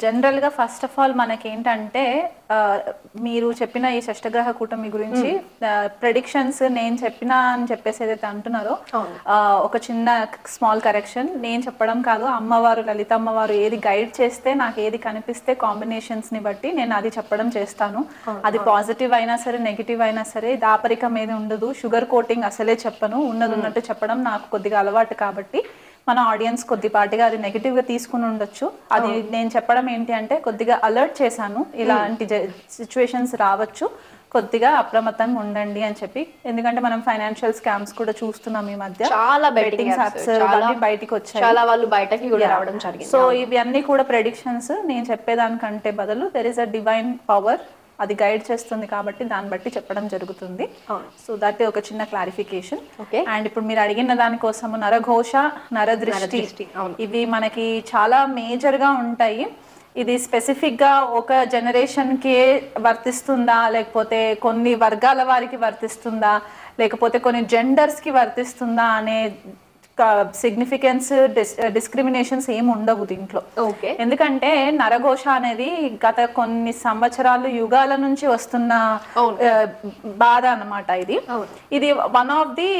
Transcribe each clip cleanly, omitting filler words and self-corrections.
జనరల్‌గా first of all మనకేంటంటే మీరు చెప్పిన ఈ షష్టగ్రహ కూటమి గురించి ప్రెడిక్షన్స్ నేను చెప్పినా అని చెప్పేసి ఏదైతే అంటున్నారో ఒక చిన్న స్మాల్ కరెక్షన్. నేను చెప్పడం కాదు, అమ్మవారు లలిత అమ్మవారు ఏది గైడ్ చేస్తే నాకు ఏది కనిపిస్తే కాంబినేషన్స్ని బట్టి నేను అది చెప్పడం చేస్తాను. అది పాజిటివ్ అయినా సరే నెగిటివ్ అయినా సరే దాపరికం ఏది ఉండదు. షుగర్ కోటింగ్ అసలే చెప్పను, ఉన్నది ఉన్నట్టు చెప్పడం నాకు కొద్దిగా అలవాటు కాబట్టి మన ఆడియన్స్ కొద్దిపాటిగా అది నెగిటివ్గా తీసుకుని ఉండొచ్చు. అది నేను చెప్పడం ఏంటి అంటే కొద్దిగా అలర్ట్ చేశాను, ఇలాంటి సిచ్యువేషన్స్ రావచ్చు, కొద్దిగా అప్రమత్తంగా ఉండండి అని చెప్పి. ఎందుకంటే మనం ఫైనాన్షియల్ స్కామ్స్ కూడా చూస్తున్నాం ఈ మధ్య, చాలా బెట్టింగ్ యాప్స్ బయటికి వచ్చాయి, చాలా వాళ్ళు బయటకి కూడా రావడం జరిగింది. సో ఇవి అన్ని కూడా ప్రెడిక్షన్స్. నేను చెప్పేదానికంటే బదులు there is a divine power, అది గైడ్ చేస్తుంది కాబట్టి దాన్ని బట్టి చెప్పడం జరుగుతుంది. సో దట్ ఒక చిన్న క్లారిఫికేషన్. అండ్ ఇప్పుడు మీరు అడిగిన దానికోసము నరఘోష, నరదృష్టి ఇవి మనకి చాలా మేజర్ గా ఉంటాయి. ఇది స్పెసిఫిక్ గా ఒక జనరేషన్ కి వర్తిస్తుందా, లేకపోతే కొన్ని వర్గాల వారికి వర్తిస్తుందా, లేకపోతే కొన్ని జెండర్స్ కి వర్తిస్తుందా అనే సిగ్నిఫికెన్స్ డిస్క్రిమినేషన్స్ ఏమి ఉండవు దీంట్లో. ఎందుకంటే నరఘోష అనేది గత కొన్ని సంవత్సరాలు యుగాల నుంచి వస్తున్న బాధ అన్నమాట. ఇది one of the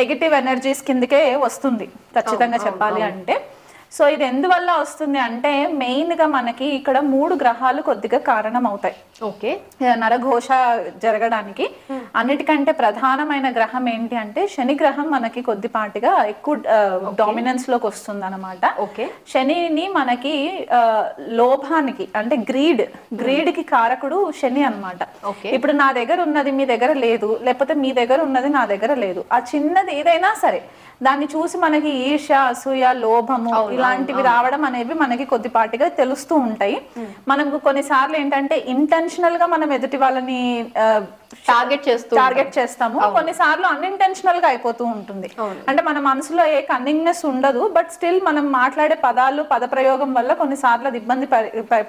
negative energies కిందకే వస్తుంది ఖచ్చితంగా చెప్పాలి అంటే. సో ఇది ఎందువల్ల వస్తుంది అంటే మెయిన్ గా మనకి ఇక్కడ 3 గ్రహాలు కొద్దిగా కారణం అవుతాయి నరఘోష జరగడానికి. అన్నిటికంటే ప్రధానమైన గ్రహం ఏంటి అంటే శని గ్రహం మనకి కొద్దిపాటిగా ఎక్కువ డామినెన్స్ లోకి వస్తుంది అనమాట. శనిని మనకి లోభానికి అంటే గ్రీడ్ కి కారకుడు శని అనమాట. ఇప్పుడు నా దగ్గర ఉన్నది మీ దగ్గర లేదు, లేకపోతే మీ దగ్గర ఉన్నది నా దగ్గర లేదు, ఆ చిన్నది ఏదైనా సరే దాన్ని చూసి మనకి ఈర్ష్య, అసూయ, లోభము ఇలాంటివి రావడం అనేవి మనకి కొద్దిపాటిగా తెలుస్తూ ఉంటాయి. మనకు కొన్నిసార్లు ఏంటంటే ఇంటెన్షనల్ గా మనం ఎదుటి వాళ్ళని టార్గెట్ చేస్తాము, కొన్నిసార్లు అన్ఇంటెన్షనల్ గా అయిపోతూ ఉంటుంది. అంటే మన మనసులో ఏ కన్నింగ్నెస్ ఉండదు, బట్ స్టిల్ మనం మాట్లాడే పద ప్రయోగం వల్ల కొన్నిసార్లు అది ఇబ్బంది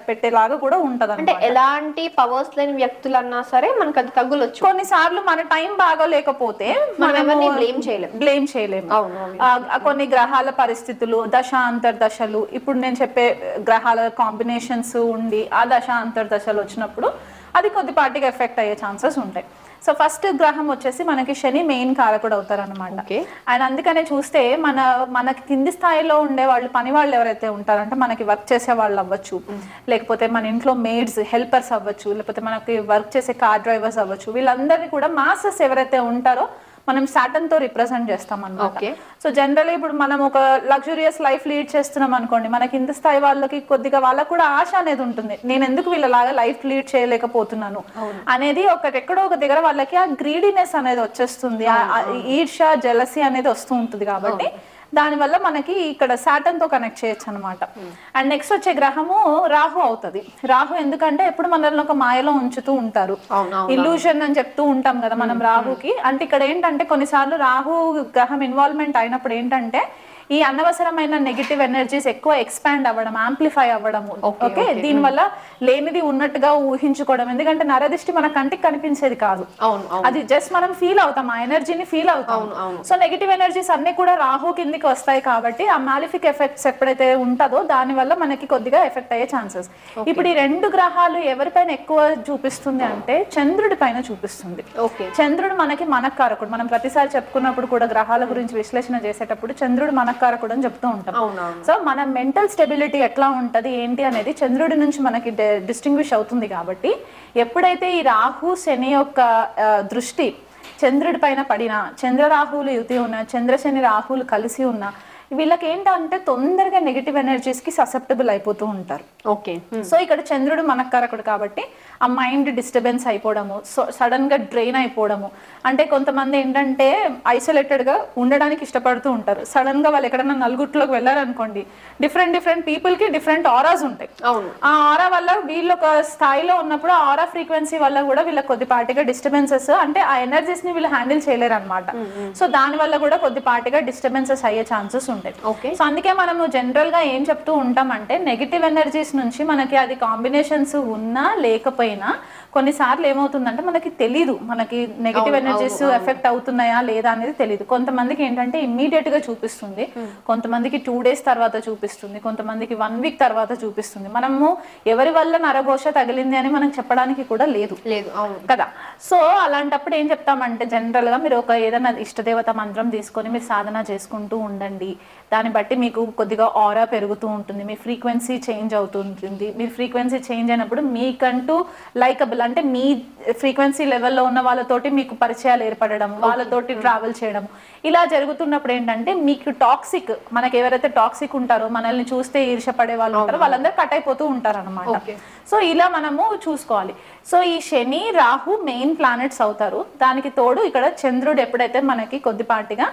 పెట్టేలాగా కూడా ఉంటది. అంటే ఎలాంటి పవర్స్ లేని వ్యక్తులన్నా సరే మనకు అది తగులొచ్చు. కొన్నిసార్లు మన టైం బాగోలేకపోతే మనం బ్లేమ్ చేయలేము. కొన్ని గ్రహాల పరిస్థితులు, దశ అంతర్దశలు, ఇప్పుడు నేను చెప్పే గ్రహాల కాంబినేషన్స్ ఉండి ఆ దశ అంతర్దశలు వచ్చినప్పుడు అది కొద్దిపాటిగా ఎఫెక్ట్ అయ్యే ఛాన్సెస్ ఉంటాయి. సో ఫస్ట్ గ్రహం వచ్చేసి మనకి శని మెయిన్ కారకుడు అవుతారు అనమాట. అండ్ అందుకనే చూస్తే మనకి కింది స్థాయిలో ఉండే వాళ్ళు, పని వాళ్ళు ఎవరైతే ఉంటారంటే మనకి వర్క్ చేసే వాళ్ళు అవ్వచ్చు, లేకపోతే మన ఇంట్లో మేడ్స్ హెల్పర్స్ అవ్వచ్చు, లేకపోతే మనకి వర్క్ చేసే కార్ డ్రైవర్స్ అవ్వచ్చు, వీళ్ళందరినీ కూడా మాసెస్ ఎవరైతే ఉంటారో మనం సాటర్న్ తో రిప్రజెంట్ చేస్తాం అన్నమాట. సో జనరల్లీ ఇప్పుడు మనం ఒక లగ్జూరియస్ లైఫ్ లీడ్ చేస్తున్నాం అనుకోండి, మనకి ఇంత స్థాయి వాళ్ళకి కొద్దిగా వాళ్ళకు కూడా ఆశ అనేది ఉంటుంది, నేను ఎందుకు వీళ్ళలాగా లైఫ్ లీడ్ చేయలేకపోతున్నాను అనేది ఎక్కడో ఒక దగ్గర వాళ్ళకి ఆ గ్రీడీనెస్ అనేది వచ్చేస్తుంది, ఈర్ష్య, జెలసీ అనేది వస్తూ ఉంటుంది. కాబట్టి దానివల్ల మనకి ఇక్కడ సాటర్న్ తో కనెక్ట్ చేయొచ్చు అనమాట. అండ్ నెక్స్ట్ వచ్చే గ్రహము రాహు అవుతుంది. రాహు ఎందుకంటే ఎప్పుడు మనల్ని ఒక మాయలో ఉంచుతూ ఉంటారు, ఇల్యూషన్ అని చెప్తూ ఉంటాం కదా మనం రాహుకి. అంటే ఇక్కడ ఏంటంటే కొన్నిసార్లు రాహు గ్రహం ఇన్వాల్వ్మెంట్ అయినప్పుడు ఏంటంటే ఈ అనవసరమైన నెగిటివ్ ఎనర్జీస్ ఎక్కువ ఎక్స్పాండ్ అవ్వడం, ఆంప్లిఫై అవ్వడము. ఓకే, దీనివల్ల లేనిది ఉన్నట్టుగా ఊహించుకోవడం. ఎందుకంటే నరదృష్టి మన కంటికి కనిపించేది కాదు, అది జస్ట్ మనం ఫీల్ అవుతాం, ఆ ఎనర్జీని ఫీల్ అవుతాం. సో నెగిటివ్ ఎనర్జీస్ అన్ని కూడా రాహు కిందికి వస్తాయి కాబట్టి ఆ మాలిఫిక్ ఎఫెక్ట్స్ ఎప్పుడైతే ఉంటుందో దాని వల్ల మనకి కొద్దిగా ఎఫెక్ట్ అయ్యే ఛాన్సెస్. ఇప్పుడు ఈ 2 గ్రహాలు ఎవరిపైన ఎక్కువ చూపిస్తుంది అంటే చంద్రుడి పైన చూపిస్తుంది. చంద్రుడు మనకి మనకారకుడు. మనం ప్రతిసారి చెప్పుకున్నప్పుడు కూడా గ్రహాల గురించి విశ్లేషణ చేసేటప్పుడు చంద్రుడు మనకారకుడు అని చెప్తూ ఉంటాం. సో మన మెంటల్ స్టెబిలిటీ ఎట్లా ఉంటది ఏంటి అనేది చంద్రుడి నుంచి మనకి డిస్టింగ్విష్ అవుతుంది. కాబట్టి ఎప్పుడైతే ఈ రాహు శని యొక్క దృష్టి చంద్రుడి పైన పడినా, చంద్ర రాహువులు యుతి ఉన్నా, చంద్రశని రాహువులు కలిసి ఉన్నా, వీళ్ళకి ఏంటంటే తొందరగా నెగిటివ్ ఎనర్జీస్ కి ససెప్టబుల్ అయిపోతూ ఉంటారు. సో ఇక్కడ చంద్రుడు మనకారకుడు కాబట్టి ఆ మైండ్ డిస్టర్బెన్స్ అయిపోవడము, సడన్ గా డ్రైన్ అయిపోవడము. అంటే కొంతమంది ఏంటంటే ఐసోలేటెడ్ గా ఉండడానికి ఇష్టపడుతూ ఉంటారు. సడన్ గా వాళ్ళు ఎక్కడన్నా నలుగుట్లోకి వెళ్ళారనుకోండి, డిఫరెంట్ పీపుల్ కి డిఫరెంట్ ఆరాస్ ఉంటాయి. ఆ ఆరా వల్ల వీళ్ళు ఒక స్థాయిలో ఉన్నప్పుడు ఆ ఆరా ఫ్రీక్వెన్సీ వల్ల కూడా వీళ్ళకి కొద్దిపాటిగా డిస్టర్బెన్సెస్, అంటే ఆ ఎనర్జీస్ ని వీళ్ళు హ్యాండిల్ చేయలేరు అనమాట. సో దాని వల్ల కూడా కొద్దిపాటిగా డిస్టర్బెన్సెస్ అయ్యే ఛాన్సెస్ ఉంటాయి. ఉంటాయి. సో అందుకే మనము జనరల్ గా ఏం చెప్తూ ఉంటామంటే నెగిటివ్ ఎనర్జీస్ నుంచి మనకి అది కాంబినేషన్స్ ఉన్నా లేకపోయినా కొన్నిసార్లు ఏమవుతుందంటే మనకి తెలీదు, మనకి నెగిటివ్ ఎనర్జీస్ ఎఫెక్ట్ అవుతున్నాయా లేదా అనేది తెలియదు. కొంతమందికి ఏంటంటే ఇమ్మీడియట్ గా చూపిస్తుంది, కొంతమందికి 2 days తర్వాత చూపిస్తుంది, కొంతమందికి 1 week తర్వాత చూపిస్తుంది. మనము ఎవరి వల్ల నరఘోష తగిలింది అని మనం చెప్పడానికి కూడా లేదు కదా. సో అలాంటప్పుడు ఏం చెప్తామంటే జనరల్ గా మీరు ఒక ఏదైనా ఇష్టదేవత మంత్రం తీసుకొని మీరు సాధన చేసుకుంటూ ఉండండి. దాన్ని బట్టి మీకు కొద్దిగా ఆరా పెరుగుతూ ఉంటుంది, మీ ఫ్రీక్వెన్సీ చేంజ్ అవుతుంటుంది. మీ ఫ్రీక్వెన్సీ చేంజ్ అయినప్పుడు మీకంటూ లైకబుల్ అంటే మీ ఫ్రీక్వెన్సీ లెవెల్లో ఉన్న వాళ్ళతోటి మీకు పరిచయాలు ఏర్పడడం, వాళ్ళతోటి ట్రావెల్ చేయడం, ఇలా జరుగుతున్నప్పుడు ఏంటంటే మీకు టాక్సిక్, మనకి ఎవరైతే టాక్సిక్ ఉంటారో మనల్ని చూస్తే ఈర్షపడే వాళ్ళు ఉంటారో వాళ్ళందరూ కట్ అయిపోతూ ఉంటారు అనమాట. సో ఇలా మనము చూసుకోవాలి. సో ఈ శని రాహు మెయిన్ ప్లానెట్స్ అవుతారు. దానికి తోడు ఇక్కడ చంద్రుడు ఎప్పుడైతే మనకి కొద్దిపాటిగా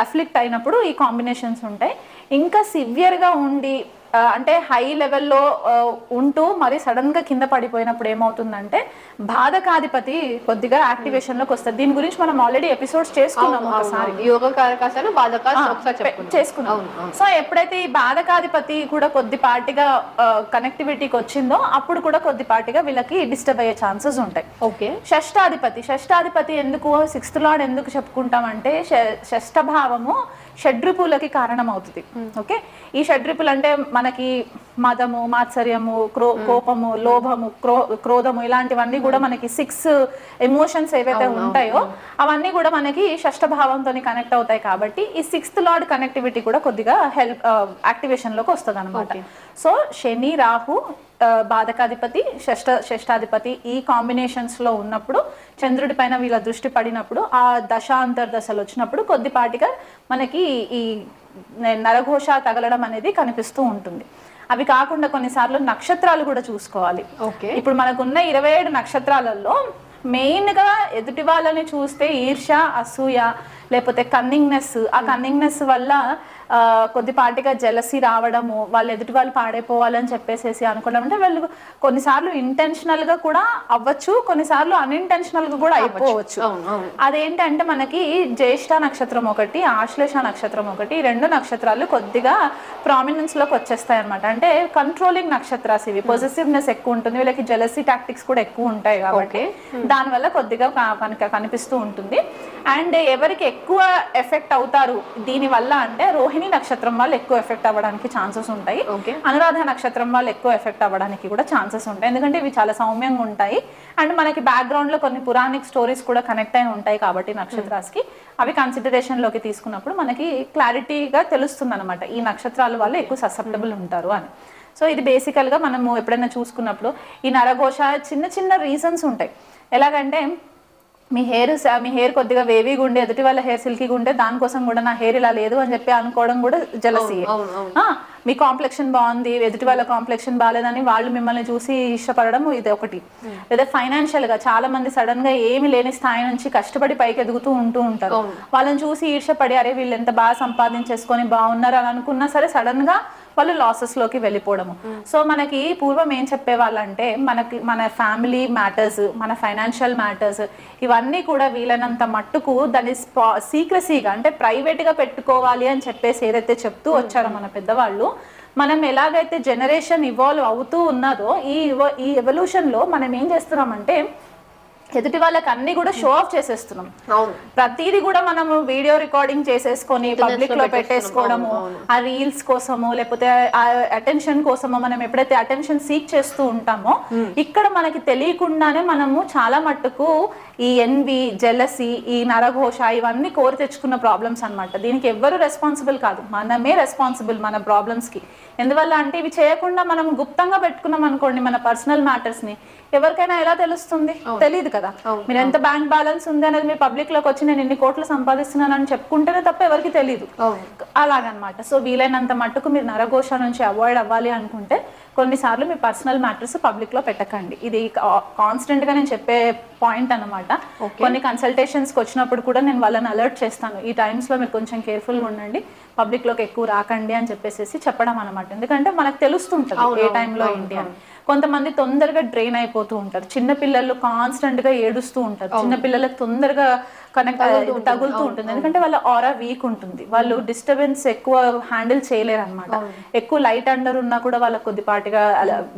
అఫ్లిక్ట్ అయినప్పుడు ఈ కాంబినేషన్స్ ఉంటాయి. ఇంకా సివియర్గా ఉండి అంటే హై లెవెల్లో ఉంటూ మరి సడన్ గా కింద పడిపోయినప్పుడు ఏమవుతుందంటే బాధకాధిపతి కొద్దిగా యాక్టివేషన్ లోకి వస్తుంది. దీని గురించి మనం ఆల్రెడీ ఎపిసోడ్స్ చేసుకున్నాం ఒకసారి, చేసుకున్నాం. సో ఎప్పుడైతే ఈ బాధకాధిపతి కూడా కొద్దిపాటిగా కనెక్టివిటీకి వచ్చిందో అప్పుడు కూడా కొద్దిపాటిగా వీళ్ళకి డిస్టర్బ్ అయ్యే ఛాన్సెస్ ఉంటాయి. షష్టాధిపతి ఎందుకు 6th లార్డ్ ఎందుకు చెప్పుకుంటామంటే షష్ఠభావము షడ్రిపులకి కారణం అవుతుంది. ఓకే, ఈ షడ్రిపులు అంటే మనకి మదము, మాత్సర్యము, కోపము, లోభము, క్రోధము ఇలాంటివన్నీ కూడా మనకి 6 ఎమోషన్స్ ఏవైతే ఉంటాయో అవన్నీ కూడా మనకి షష్ఠ భావంతో కనెక్ట్ అవుతాయి. కాబట్టి ఈ 6th లార్డ్ కనెక్టివిటీ కూడా కొద్దిగా యాక్టివేషన్ లోకి వస్తుంది అనమాట. సో శని రాహు బాధకాధిపతి షష్టాధిపతి ఈ కాంబినేషన్స్ లో ఉన్నప్పుడు చంద్రుడి పైన వీళ్ళ దృష్టి పడినప్పుడు ఆ దశాంతర్దశలు వచ్చినప్పుడు కొద్దిపాటిగా మనకి ఈ నరఘోష తగలడం అనేది కనిపిస్తూ ఉంటుంది. అవి కాకుండా కొన్నిసార్లు నక్షత్రాలు కూడా చూసుకోవాలి. ఇప్పుడు మనకున్న 27 నక్షత్రాలలో మెయిన్ గా ఎదుటి వాళ్ళని చూస్తే ఈర్ష, అసూయ, లేకపోతే కన్నింగ్నెస్, ఆ కన్నింగ్నెస్ వల్ల కొద్దిపాటిగా జెలసీ రావడము, వాళ్ళు ఎదుటి వాళ్ళు పాడైపోవాలని చెప్పేసి అనుకోవడం. అంటే వాళ్ళు కొన్నిసార్లు ఇంటెన్షనల్ గా కూడా అవ్వచ్చు, కొన్నిసార్లు అన్ఇంటెన్షనల్ గా కూడా అయిపోవచ్చు. అదేంటంటే మనకి జ్యేష్ఠ నక్షత్రం ఒకటి, ఆశ్లేష నక్షత్రం ఒకటి, 2 నక్షత్రాలు కొద్దిగా ప్రామినెన్స్ లోకి వచ్చేస్తాయి అనమాట. అంటే కంట్రోలింగ్ నక్షత్రాలు ఇవి, పొజిటివ్నెస్ ఎక్కువ ఉంటుంది, వీళ్ళకి జెలసీ టాక్టిక్స్ కూడా ఎక్కువ ఉంటాయి కాబట్టి దానివల్ల కొద్దిగా కనిపిస్తూ ఉంటుంది. అండ్ ఎవరికి ఎక్కువ ఎఫెక్ట్ అవుతారు దీని వల్ల అంటే రోహిణి నక్షత్రం వాళ్ళు ఎక్కువ ఎఫెక్ట్ అవ్వడానికి ఛాన్సెస్ ఉంటాయి, అనురాధ నక్షత్రం వాళ్ళు ఎక్కువ ఎఫెక్ట్ అవ్వడానికి కూడా ఛాన్సెస్ ఉంటాయి. ఎందుకంటే ఇవి చాలా సౌమ్యంగా ఉంటాయి అండ్ మనకి బ్యాక్గ్రౌండ్ లో కొన్ని పురాణిక్ స్టోరీస్ కూడా కనెక్ట్ అయి ఉంటాయి కాబట్టి నక్షత్రాలకి అవి కన్సిడరేషన్ లోకి తీసుకున్నప్పుడు మనకి క్లారిటీగా తెలుస్తుంది అనమాట ఈ నక్షత్రాల వల్ల ఎక్కువ ససెప్టబుల్ ఉంటారు అని. సో ఇది బేసికల్ గా మనము ఎప్పుడైనా చూసుకున్నప్పుడు ఈ నరఘోష చిన్న చిన్న రీజన్స్ ఉంటాయి. ఎలాగంటే మీ హెయిర్ కొద్దిగా వేవీగా ఉండే ఎదుటి వాళ్ళ హెయిర్ సిల్కీగా ఉంటే దానికోసం కూడా నా హెయిర్ ఇలా లేదు అని చెప్పి అనుకోవడం కూడా జెలసీ. మీ కాంప్లెక్షన్ బాగుంది, ఎదుటి వాళ్ళ కాంప్లెక్షన్ బాగాలేదని వాళ్ళు మిమ్మల్ని చూసి ఇష్టపడడం ఇది ఒకటి. లేదా ఫైనాన్షియల్ గా చాలా మంది సడన్ గా ఏమి లేని స్థాయి నుంచి కష్టపడి పైకి ఎదుగుతూ ఉంటారు. వాళ్ళని చూసి ఈర్షపడి అరే వీళ్ళు ఎంత బాగా సంపాదించేసుకొని బాగున్నారు అని అనుకున్నా సరే సడన్ గా వాళ్ళు లాసెస్ లోకి వెళ్ళిపోవడము. సో మనకి పూర్వం ఏం చెప్పేవాళ్ళంటే మన ఫ్యామిలీ మ్యాటర్స్, మన ఫైనాన్షియల్ మ్యాటర్స్ ఇవన్నీ కూడా వీలైనంత మట్టుకు దాన్ని సీక్రసీగా అంటే ప్రైవేట్ గా పెట్టుకోవాలి అని చెప్పేసి ఏదైతే చెప్తూ వచ్చారో మన పెద్దవాళ్ళు, మనం ఎలాగైతే జనరేషన్ ఇవాల్వ్ అవుతూ ఉన్నదో ఈ ఎవల్యూషన్ లో మనం ఏం చేస్తున్నామంటే ఎదుటి వాళ్ళకి అన్ని కూడా షో ఆఫ్ చేసేస్తున్నాం. ప్రతిదీ కూడా మనము వీడియో రికార్డింగ్ చేసేసుకొని పబ్లిక్ లో పెట్టేసుకోవడము, ఆ రీల్స్ కోసము లేకపోతే ఆ అటెన్షన్ కోసము మనం ఎప్పుడైతే అటెన్షన్ సీక్ చేస్తూ ఉంటామో ఇక్కడ మనకి తెలియకుండానే మనము చాలా మట్టుకు ఈ ఎన్వి, జెలసీ, ఈ నరఘోష ఇవన్నీ కోరి తెచ్చుకున్న ప్రాబ్లమ్స్ అనమాట. దీనికి ఎవ్వరు రెస్పాన్సిబుల్ కాదు, మనమే రెస్పాన్సిబుల్ మన ప్రాబ్లమ్స్ కి. ఎందువల్ల అంటే ఇవి చేయకుండా మనం గుప్తంగా పెట్టుకున్నాం అనుకోండి మన పర్సనల్ మ్యాటర్స్ ని, ఎవరికైనా ఎలా తెలుస్తుంది? తెలియదు కదా. మీరు ఎంత బ్యాంక్ బ్యాలెన్స్ ఉంది అనేది మీరు పబ్లిక్ లోకి వచ్చి నేను ఇన్ని కోట్లు సంపాదిస్తున్నాను అని చెప్పుకుంటేనే తప్ప ఎవరికి తెలియదు. అలాగనమాట. సో వీలైనంత మట్టుకు మీరు నరఘోష నుంచి అవాయిడ్ అవ్వాలి అనుకుంటే కొన్నిసార్లు మీ పర్సనల్ మ్యాటర్స్ పబ్లిక్ లో పెట్టకండి. ఇది కాన్స్టెంట్ గా నేను చెప్పే పాయింట్ అనమాట. కొన్ని కన్సల్టేషన్స్ కి వచ్చినప్పుడు కూడా నేను వాళ్ళని అలర్ట్ చేస్తాను, ఈ టైమ్స్ లో మీరు కొంచెం కేర్ఫుల్ గా ఉండండి, పబ్లిక్ లోకి ఎక్కువ రాకండి అని చెప్పేసి చెప్పడం అనమాట. ఎందుకంటే మనకు తెలుస్తుంటది ఏ టైంలో ఏంటి అని. కొంతమంది తొందరగా డ్రైన్ అయిపోతూ ఉంటారు. చిన్న పిల్లలు కాన్స్టెంట్ గా ఏడుస్తూ ఉంటారు. చిన్న పిల్లలకు తొందరగా కనెక్ట్ తగులుతూ ఉంటుంది, ఎందుకంటే వాళ్ళ ఆరా వీక్ ఉంటుంది. వాళ్ళు డిస్టర్బెన్స్ ఎక్కువ హ్యాండిల్ చేయలేరు అనమాట. ఎక్కువ లైట్ అండర్ ఉన్నా కూడా వాళ్ళకి కొద్దిపాటిగా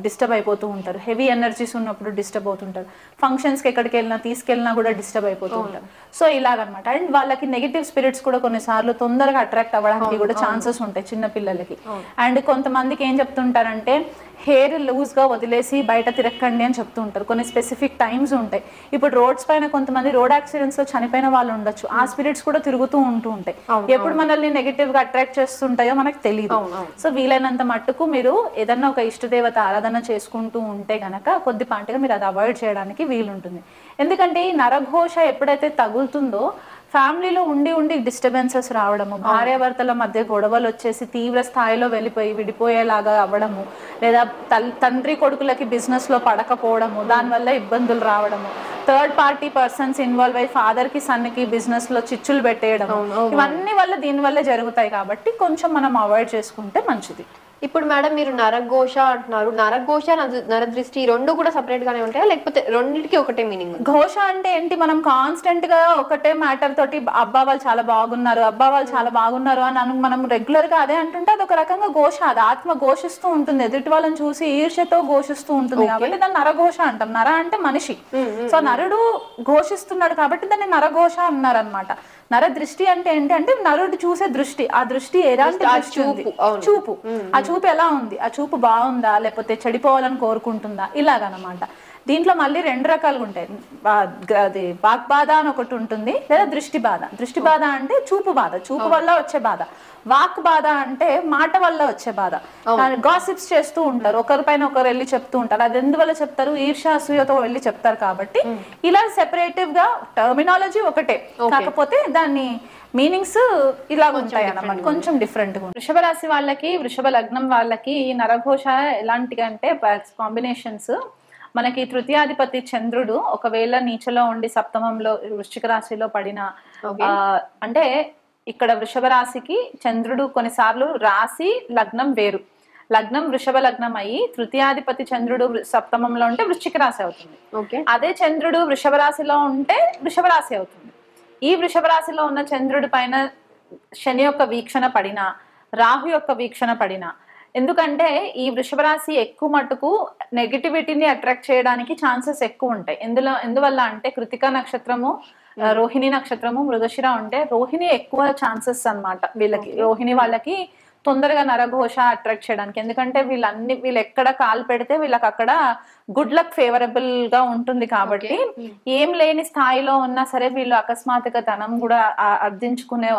డిస్టర్బ్ అయిపోతూ ఉంటారు. హెవీ ఎనర్జీస్ ఉన్నప్పుడు డిస్టర్బ్ అవుతుంటారు. ఫంక్షన్స్ కి ఎక్కడికి వెళ్ళినా తీసుకెళ్ళినా కూడా డిస్టర్బ్ అయిపోతూ ఉంటారు. సో ఇలాగనమాట. అండ్ వాళ్ళకి నెగిటివ్ స్పిరిట్స్ కూడా కొన్నిసార్లు తొందరగా అట్రాక్ట్ అవ్వడానికి కూడా ఛాన్సెస్ ఉంటాయి చిన్న పిల్లలకి. అండ్ కొంతమందికి ఏం చెప్తుంటారంటే హెయిర్ లూజ్ గా వదిలేసి బయట తిరగకండి అని చెప్తూ ఉంటారు. కొన్ని స్పెసిఫిక్ టైమ్స్ ఉంటాయి. ఇప్పుడు రోడ్స్ పైన కొంతమంది రోడ్ యాక్సిడెంట్స్ లో చనిపోయిన వాళ్ళు ఉండొచ్చు. ఆ స్పిరిట్స్ కూడా తిరుగుతూ ఉంటాయి. ఎప్పుడు మనల్ని నెగిటివ్ గా అట్రాక్ట్ చేస్తుంటాయో మనకు తెలియదు. సో వీలైనంత మట్టుకు మీరు ఏదన్నా ఒక ఇష్టదేవత ఆరాధన చేసుకుంటూ ఉంటే గనక కొద్దిపాటిగా మీరు అది అవాయిడ్ చేయడానికి వీలుంటుంది. ఎందుకంటే ఈ నరఘోష ఎప్పుడైతే తగులుతుందో ఫ్యామిలీలో ఉండి డిస్టర్బెన్సెస్ రావడము, భార్యాభర్తల మధ్య గొడవలు వచ్చేసి తీవ్ర స్థాయిలో వెళ్ళిపోయి విడిపోయేలాగా అవ్వడము, లేదా తండ్రి కొడుకులకి బిజినెస్ లో పడకపోవడము, దానివల్ల ఇబ్బందులు రావడము, థర్డ్ పార్టీ పర్సన్స్ ఇన్వాల్వ్ అయ్యి ఫాదర్ కి సన్ కి బిజినెస్ లో చిచ్చులు పెట్టేయడం, ఇవన్నీ వల్ల దీనివల్ల జరుగుతాయి. కాబట్టి కొంచెం మనం అవాయిడ్ చేసుకుంటే మంచిది. ఇప్పుడు మేడం మీరు నరఘోష అంటున్నారు, నరఘోష నరదృష్టి రెండు కూడా సపరేట్ గానే ఉంటాయా, లేకపోతే రెండింటికి ఒకటే మీనింగ్? ఘోష అంటే ఏంటి, మనం కాన్స్టెంట్ గా ఒకటే మ్యాటర్ తోటి అబ్బా వాళ్ళు చాలా బాగున్నారు, అబ్బా వాళ్ళు చాలా బాగున్నారు అని మనం రెగ్యులర్ గా అదే అంటుంటే అది ఒక రకంగా ఘోష. అది ఆత్మ ఘోషిస్తూ ఉంటుంది, ఎదుటి వాళ్ళని చూసి ఈర్ష్యతో ఘోషిస్తూ ఉంటుంది. కాబట్టి దాన్ని నరఘోష అంటాం. నర అంటే మనిషి. సో నరుడు ఘోషిస్తున్నాడు కాబట్టి దాన్ని నరఘోష అన్నారనమాట. నర దృష్టి అంటే ఏంటి అంటే నరుడు చూసే దృష్టి. ఆ దృష్టి ఎలాంటి చూపు, ఆ చూపు ఎలా ఉంది, ఆ చూపు బాగుందా లేకపోతే చెడిపోవాలని కోరుకుంటుందా, ఇలాగనమాట. దీంట్లో మళ్ళీ రెండు రకాలుగా ఉంటాయి. అది వాక్ బాధ అని ఒకటి ఉంటుంది, లేదా దృష్టి బాధ. దృష్టి బాధ అంటే చూపు బాధ, చూపు వల్ల వచ్చే బాధ. వాక్ బాధ అంటే మాట వల్ల వచ్చే బాధ. గాసిప్స్ చేస్తూ ఉంటారు, ఒకరిపైన ఒకరు వెళ్ళి చెప్తూ ఉంటారు. అది ఎందువల్ల చెప్తారు, ఈర్ష్య అసూయతో వెళ్ళి చెప్తారు. కాబట్టి ఇలా సెపరేటివ్ గా టర్మినాలజీ ఒకటే, కాకపోతే దాన్ని మీనింగ్స్ ఇలా ఉంటాయి అన్నమాట, కొంచెం డిఫరెంట్ గా. వృషభ రాశి వాళ్ళకి, వృషభ లగ్నం వాళ్ళకి ఈ నరఘోష ఎలాంటిగా అంటే కాంబినేషన్స్. మనకి తృతీయాధిపతి చంద్రుడు ఒకవేళ నీచలో ఉండి సప్తమంలో వృశ్చిక రాశిలో పడిన, అంటే ఇక్కడ వృషభ రాశికి చంద్రుడు కొన్నిసార్లు రాశి లగ్నం వేరు. లగ్నం వృషభ లగ్నం అయ్యి తృతీయాధిపతి చంద్రుడు సప్తమంలో ఉంటే వృశ్చిక రాశి అవుతుంది. అదే చంద్రుడు వృషభ రాశిలో ఉంటే వృషభ రాశి అవుతుంది. ఈ వృషభ రాశిలో ఉన్న చంద్రుడి పైన శని యొక్క వీక్షణ పడినా, రాహు యొక్క వీక్షణ పడినా, ఎందుకంటే ఈ వృషభ రాశి ఎక్కువ మటుకు నెగిటివిటీని అట్రాక్ట్ చేయడానికి ఛాన్సెస్ ఎక్కువ ఉంటాయి. ఎందువల్ల అంటే కృతికా నక్షత్రము, రోహిణి నక్షత్రము, మృగశిర ఉంటే రోహిణి ఎక్కువ ఛాన్సెస్ అన్నమాట వీళ్ళకి. రోహిణి వాళ్ళకి తొందరగా నరఘోష అట్రాక్ట్ చేయడానికి, ఎందుకంటే వీళ్ళు ఎక్కడ కాలు పెడితే వీళ్ళకి అక్కడ గుడ్ లక్ ఫేవరబుల్ గా ఉంటుంది. కాబట్టి ఏం లేని స్థాయిలో ఉన్నా సరే వీళ్ళు అకస్మాత్తుగా ధనం కూడా అర్థించుకునే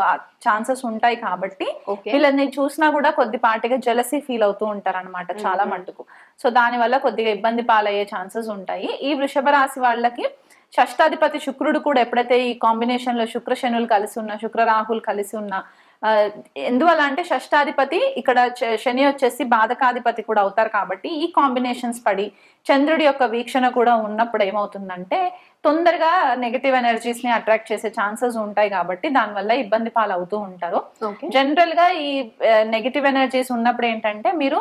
ఛాన్సెస్ ఉంటాయి. కాబట్టి వీళ్ళని చూసినా కూడా కొద్దిపాటిగా జెలసీ ఫీల్ అవుతూ ఉంటారు అనమాట చాలా మట్టుకు. సో దాని వల్ల కొద్దిగా ఇబ్బంది పాలయ్యే ఛాన్సెస్ ఉంటాయి. ఈ వృషభ రాశి వాళ్ళకి షష్టాధిపతి శుక్రుడు కూడా ఎప్పుడైతే ఈ కాంబినేషన్ లో శుక్ర శనులు కలిసి ఉన్నా, శుక్ర రాహుల్ కలిసి ఉన్నా, ఎందువల్ల అంటే షష్టాధిపతి ఇక్కడ శని వచ్చేసి బాధకాధిపతి కూడా అవుతారు. కాబట్టి ఈ కాంబినేషన్స్ పడి చంద్రుడి యొక్క వీక్షణ కూడా ఉన్నప్పుడు ఏమవుతుందంటే తొందరగా నెగటివ్ ఎనర్జీస్ ని అట్రాక్ట్ చేసే ఛాన్సెస్ ఉంటాయి. కాబట్టి దానివల్ల ఇబ్బంది పాలు అవుతూ ఉంటారు. జనరల్ గా ఈ నెగటివ్ ఎనర్జీస్ ఉన్నప్పుడు ఏంటంటే మీరు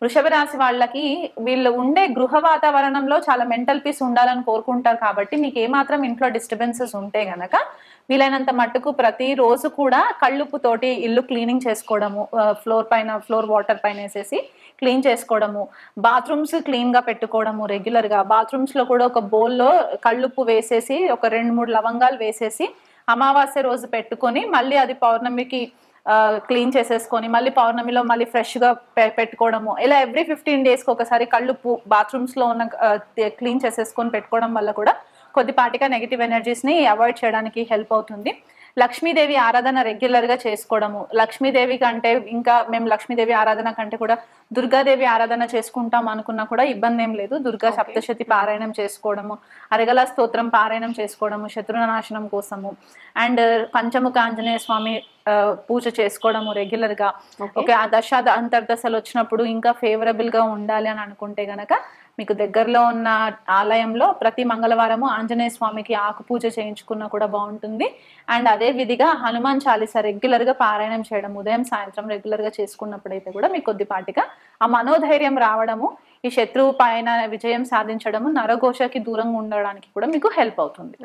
వృషభ రాశి వాళ్ళకి వీళ్ళు ఉండే గృహ వాతావరణంలో చాలా మెంటల్ పీస్ ఉండాలని కోరుకుంటారు. కాబట్టి మీకు ఏమాత్రం ఇంట్లో డిస్టర్బెన్సెస్ ఉంటే గనక వీలైనంత మట్టుకు ప్రతి రోజు కూడా కళ్ళుప్పు తోటి ఇల్లు క్లీనింగ్ చేసుకోవడము, ఫ్లోర్ వాటర్ పైన వేసేసి క్లీన్ చేసుకోవడము, బాత్రూమ్స్ క్లీన్ గా పెట్టుకోవడము రెగ్యులర్ గా. బాత్రూమ్స్ లో కూడా ఒక బౌల్లో కళ్ళుప్పు వేసేసి ఒక 2-3 లవంగాలు వేసేసి అమావాస్య రోజు పెట్టుకొని మళ్ళీ అది పౌర్ణమికి క్లీన్ చేసేసుకొని మళ్ళీ పౌర్ణమిలో మళ్ళీ ఫ్రెష్ గా పెట్టుకోవడము. ఇలా ఎవ్రీ 15 days కి ఒకసారి కళ్ళుప్పు బాత్రూమ్స్ లో ఉన్న క్లీన్ చేసేసుకొని పెట్టుకోవడం వల్ల కూడా కొద్దిపాటిగా నెగిటివ్ ఎనర్జీస్ ని అవాయిడ్ చేయడానికి హెల్ప్ అవుతుంది. లక్ష్మీదేవి ఆరాధన రెగ్యులర్ గా చేసుకోవడము. లక్ష్మీదేవి కంటే ఇంకా మేము లక్ష్మీదేవి ఆరాధన కంటే కూడా దుర్గాదేవి ఆరాధన చేసుకుంటాం అనుకున్నా కూడా ఇబ్బంది ఏం లేదు. దుర్గా సప్తశతి పారాయణం చేసుకోవడము, అరగల స్తోత్రం పారాయణం చేసుకోవడము శత్రునాశనం కోసము, అండ్ పంచముఖ ఆంజనేయ స్వామి పూజ చేసుకోవడము రెగ్యులర్ గా. ఓకే, ఆ అంతర్దశలు వచ్చినప్పుడు ఇంకా ఫేవరబుల్ గా ఉండాలి అని అనుకుంటే గనక మీకు దగ్గరలో ఉన్న ఆలయంలో ప్రతి మంగళవారము ఆంజనేయ స్వామికి ఆకు పూజ చేయించుకున్నా కూడా బాగుంటుంది. అండ్ అదే విధిగా హనుమాన్ చాలీసా రెగ్యులర్ గా పారాయణం చేయడం ఉదయం సాయంత్రం రెగ్యులర్ గా చేసుకున్నప్పుడైతే కూడా మీకు కొద్దిపాటిగా ఆ మనోధైర్యం రావడము, ఈ శత్రువు పైన విజయం సాధించడము, నరఘోషకి దూరంగా ఉండడానికి కూడా మీకు హెల్ప్ అవుతుంది.